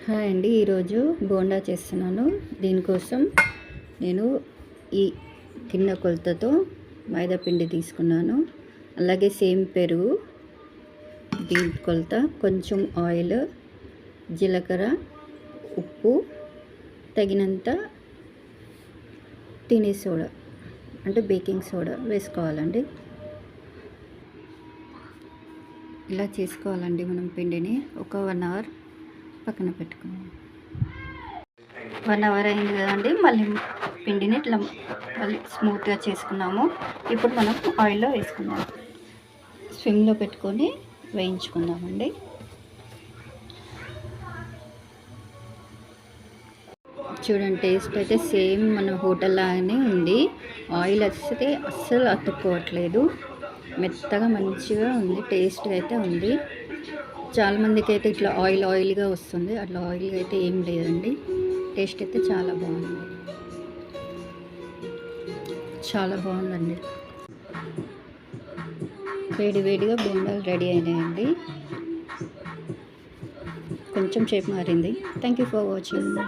Hi అండి, ఈరోజు బోండా చేస్తున్నాను. దీనికోసం నేను ఈ గిన్నె కొలతతో మైదా పిండి తీసుకున్నాను. అలాగే సేమ్ పెరుగు, దీని కొలత, కొంచెం ఆయిల్, జీలకర్ర, ఉప్పు, తగినంత టీ సోడా అంటే బేకింగ్ సోడా వేసుకోవాలండి. ఇలా చేసుకోవాలండి. మనం పిండిని ఒక 1 అవర్ పక్కన పెట్టుకున్నాం. 1 అవర్ అయింది కదండి. మళ్ళీ పిండిని ఇట్లా మళ్ళీ స్మూత్గా చేసుకున్నాము. ఇప్పుడు మనం ఆయిల్లో వేసుకుందాం. స్విమ్లో పెట్టుకొని వేయించుకుందామండి. చూడండి, టేస్ట్ అయితే సేమ్ మన హోటల్ లాగానే ఉంది. ఆయిల్ వస్తే అస్సలు అతుక్కోవట్లేదు. మెత్తగా మంచిగా ఉంది. టేస్ట్ అయితే ఉంది. చాలామందికి అయితే ఇట్లా ఆయిల్గా వస్తుంది. అట్లా ఆయిల్గా అయితే ఏం లేదండి. టేస్ట్ అయితే చాలా బాగుంది. చాలా బాగుందండి. వేడివేడిగా బోండాలు రెడీ అయినాయండి. కొంచెం సేపు మారింది. Thank you for watching.